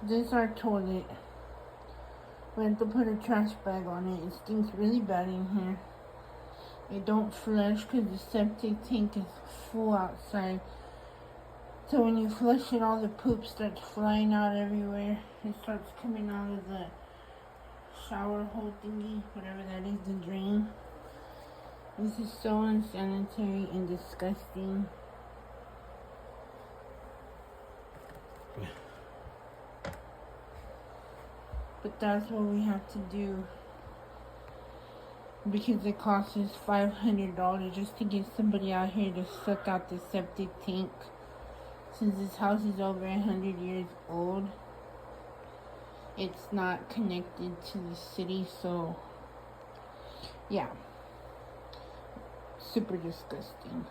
This is our toilet. We have to put a trash bag on it. It stinks really bad in here. It don't flush because the septic tank is full outside. So when you flush it, all the poop starts flying out everywhere. It starts coming out of the shower hole thingy, whatever that is, the drain. This is so unsanitary and disgusting. But that's what we have to do. Because it costs us $500 just to get somebody out here to suck out the septic tank. Since this house is over 100 years old, it's not connected to the city, so yeah, super disgusting.